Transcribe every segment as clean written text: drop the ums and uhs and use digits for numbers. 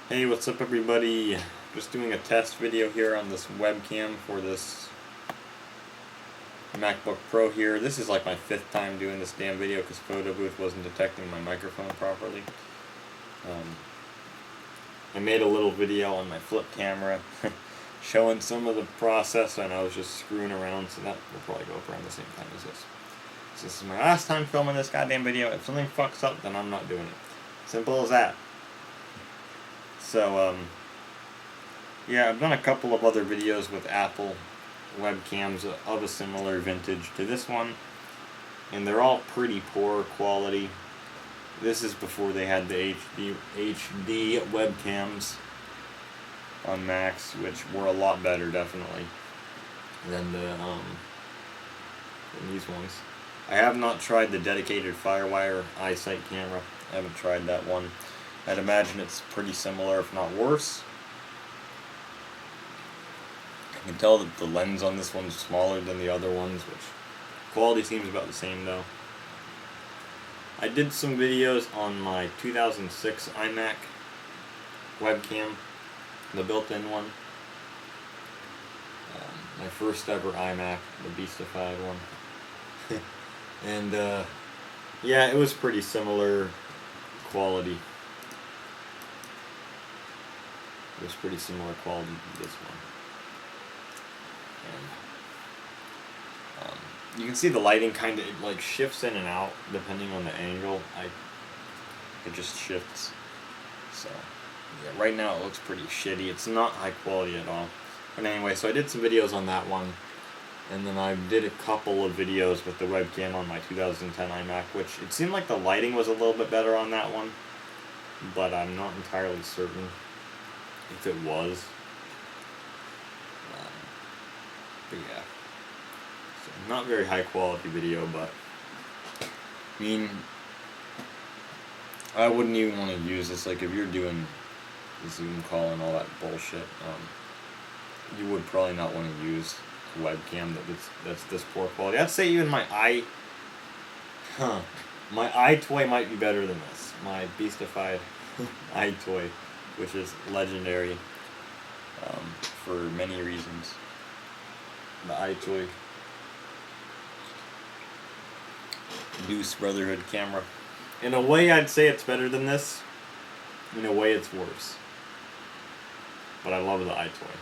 Hey, what's up everybody? Just doing a test video here on this webcam for this MacBook Pro here. This is like my 5th time doing this damn video because Photo Booth wasn't detecting my microphone properly. I made a little video on my flip camera showing some of the process, and I was just screwing around, so that will probably go up around the same time as this. So this is my last time filming this goddamn video. If something fucks up, then I'm not doing it. Simple as that. So, yeah, I've done a couple of other videos with Apple webcams of a similar vintage to this one, and they're all pretty poor quality. This is before they had the HD webcams on Macs, which were a lot better, definitely, than these ones. I have not tried the dedicated FireWire iSight camera. I haven't tried that one. I'd imagine it's pretty similar, if not worse. I can tell that the lens on this one's smaller than the other ones, which quality seems about the same though. I did some videos on my 2006 iMac webcam, the built-in one. My first ever iMac, the Beastified one. And yeah, it was pretty similar quality. It was pretty similar quality to this one. And you can see the lighting kind of like shifts in and out depending on the angle. It just shifts. So yeah, right now it looks pretty shitty. It's not high quality at all. But anyway, so I did some videos on that one, and then I did a couple of videos with the webcam on my 2010 iMac, which it seemed like the lighting was a little bit better on that one, but I'm not entirely certain if it was. But yeah, so not very high quality video, but I mean, I wouldn't even want to use this. Like if you're doing the Zoom call and all that bullshit, you would probably not want to use a webcam that's this poor quality. I'd say even my iToy might be better than this. My Beastified iToy, which is legendary for many reasons. The iToy Deuce Brotherhood camera. In a way, I'd say it's better than this. In a way, it's worse. But I love the iToy.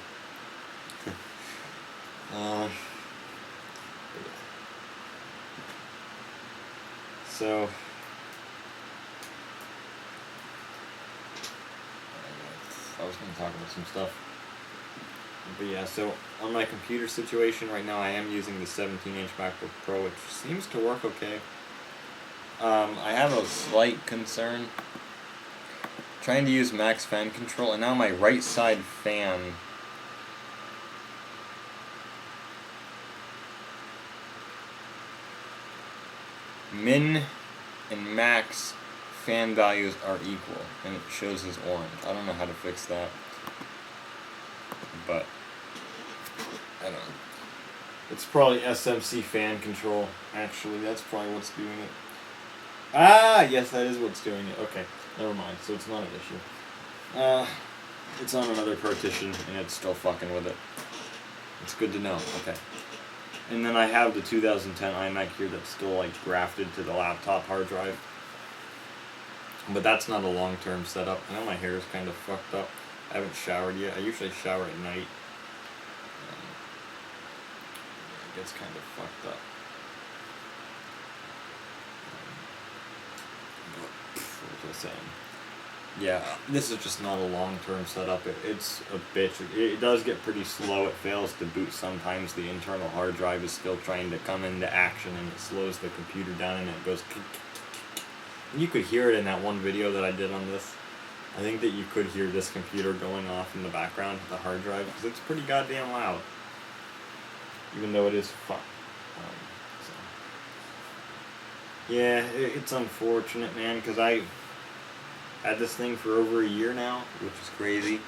So I was going to talk about some stuff. But yeah, so on my computer situation right now, I am using the 17-inch MacBook Pro, which seems to work okay. I have a slight concern trying to use max fan control, and now my right side fan min and max fan values are equal, and it shows as orange. I don't know how to fix that, but I don't know. It's probably SMC fan control, actually. That's probably what's doing it. Ah, yes, that is what's doing it. Okay, never mind. So it's not an issue. It's on another partition, and it's still fucking with it. It's good to know. Okay. And then I have the 2010 iMac here that's still like grafted to the laptop hard drive. But that's not a long-term setup. I know my hair is kind of fucked up. I haven't showered yet. I usually shower at night. It gets kind of fucked up. What was I saying? Yeah, this is just not a long-term setup. It's a bitch. It does get pretty slow. It fails to boot sometimes. The internal hard drive is still trying to come into action, and it slows the computer down, and it goes... And you could hear it in that one video that I did on this. I think that you could hear this computer going off in the background, the hard drive, because it's pretty goddamn loud. Even though it is fun. Yeah, it's unfortunate, man, because I had this thing for over a year now, which is crazy.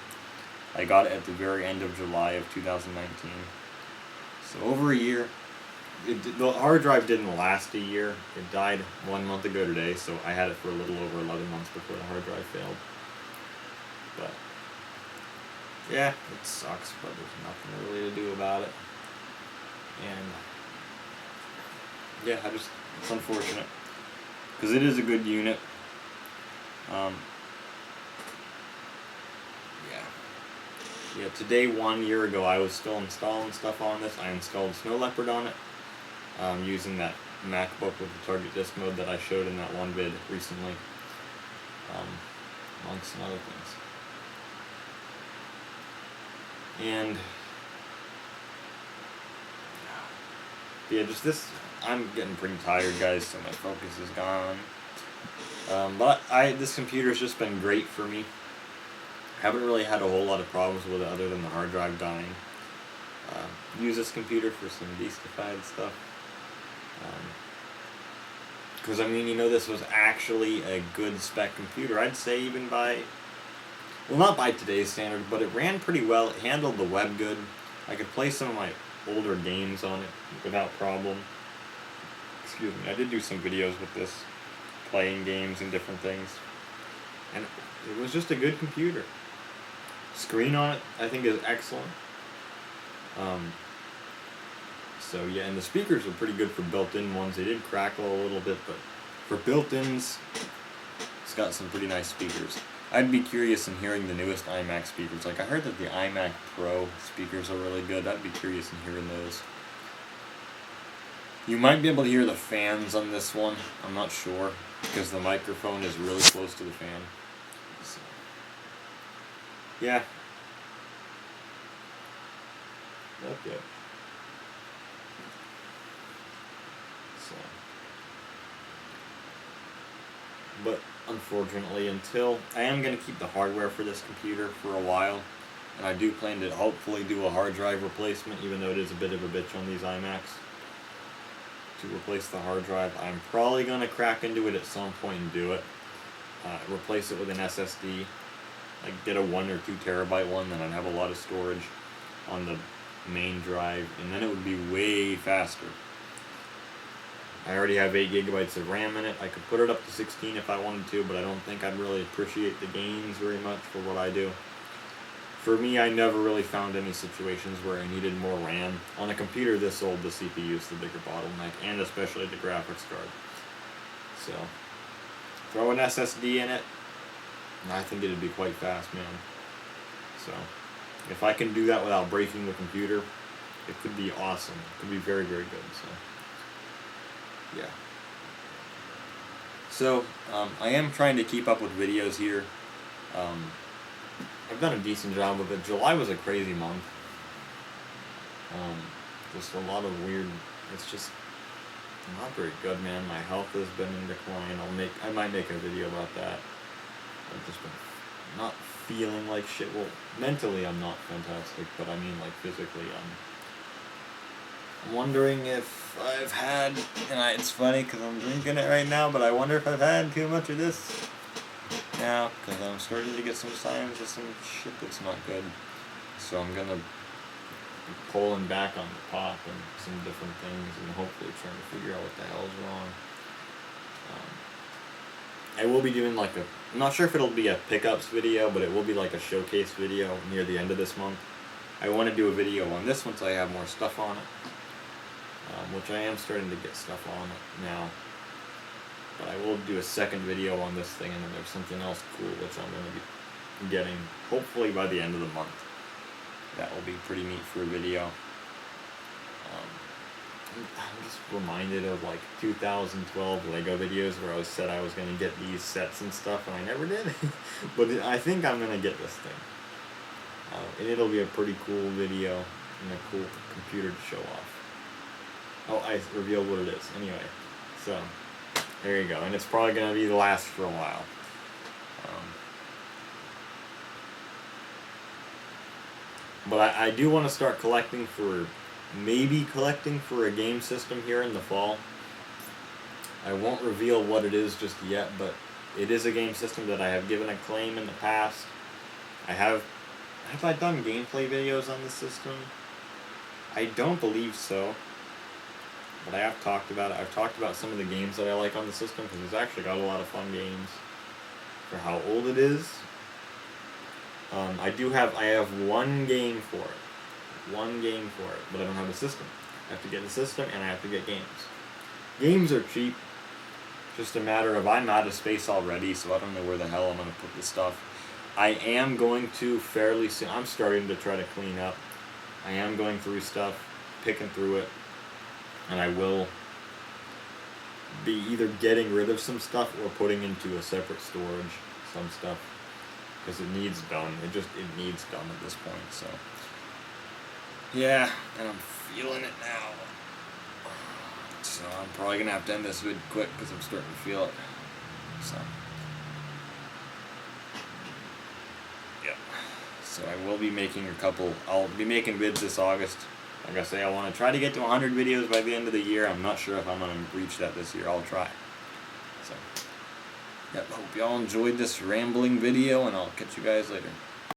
I got it at the very end of July of 2019. So over a year. The hard drive didn't last a year. It died 1 month ago today, so I had it for a little over 11 months before the hard drive failed. But yeah, it sucks, but there's nothing really to do about it. And yeah, it's unfortunate because it is a good unit. Yeah, today 1 year ago I was still installing stuff on this. I installed Snow Leopard on it, using that MacBook with the target disk mode that I showed in that one vid recently, amongst some other things. And yeah, just this, I'm getting pretty tired, guys, so my focus is gone. But this computer's just been great for me. Haven't really had a whole lot of problems with it other than the hard drive dying. Use this computer for some decentified stuff. Because I mean, this was actually a good spec computer. I'd say even by, well, not by today's standard, but it ran pretty well. It handled the web good. I could play some of my older games on it without problem. Excuse me. I did do some videos with this, playing games and different things. And it was just a good computer. Screen on it, I think, is excellent. So yeah, and the speakers were pretty good for built-in ones. They did crackle a little bit, but for built-ins, it's got some pretty nice speakers. I'd be curious in hearing the newest iMac speakers. Like, I heard that the iMac Pro speakers are really good. I'd be curious in hearing those. You might be able to hear the fans on this one. I'm not sure, because the microphone is really close to the fan. So, yeah. Okay. So, but unfortunately, until I am going to keep the hardware for this computer for a while, and I do plan to hopefully do a hard drive replacement, even though it is a bit of a bitch on these iMacs to replace the hard drive. I'm probably going to crack into it at some point and do it. Replace it with an SSD, like get a 1 or 2 terabyte one, then I'd have a lot of storage on the main drive, and then it would be way faster. I already have 8 gigabytes of RAM in it. I could put it up to 16 if I wanted to, but I don't think I'd really appreciate the gains very much for what I do. For me, I never really found any situations where I needed more RAM. On a computer this old, the CPU is the bigger bottleneck, and especially the graphics card. So, throw an SSD in it, and I think it'd be quite fast, man. So, if I can do that without breaking the computer, it could be awesome. It could be very, very good. So, yeah. So, I am trying to keep up with videos here. I've done a decent job of it. July was a crazy month. Just a lot of weird. It's just not very good, man. My health has been in decline. I might make a video about that. I've just been not feeling like shit. Well, mentally I'm not fantastic, but I mean, like, physically I'm wondering if I've had, and it's funny because I'm drinking it right now, but I wonder if I've had too much of this now, because I'm starting to get some signs of some shit that's not good. So I'm going to be pulling back on the pop and some different things, and hopefully trying to figure out what the hell's wrong. I will be doing like I'm not sure if it'll be a pickups video, but it will be like a showcase video near the end of this month. I want to do a video on this once I have more stuff on it, which I am starting to get stuff on it now. But I will do a second video on this thing, and then there's something else cool which I'm going to be getting hopefully by the end of the month. That will be pretty neat for a video. I'm just reminded of like 2012 Lego videos where I said I was going to get these sets and stuff, and I never did. But I think I'm going to get this thing. And it'll be a pretty cool video and a cool computer to show off. Oh, I revealed what it is. Anyway, so there you go. And it's probably going to be the last for a while. But I do want to start collecting for a game system here in the fall. I won't reveal what it is just yet, but it is a game system that I have given a claim in the past. Have I done gameplay videos on this system? I don't believe so. But I have talked about it. I've talked about some of the games that I like on the system, because it's actually got a lot of fun games for how old it is. I have one game for it, but I don't have a system. I have to get a system and I have to get games. Games are cheap. Just a matter of I'm out of space already, so I don't know where the hell I'm gonna put this stuff. I am going to fairly soon. I'm starting to try to clean up. I am going through stuff, picking through it, and I will be either getting rid of some stuff or putting into a separate storage some stuff, because it needs done. It needs done at this point. So yeah, and I'm feeling it now. So I'm probably gonna have to end this vid quick because I'm starting to feel it. So yeah. So I will be making I'll be making vids this August. Like I say, I want to try to get to 100 videos by the end of the year. I'm not sure if I'm going to reach that this year. I'll try. So, yep, hope y'all enjoyed this rambling video, and I'll catch you guys later.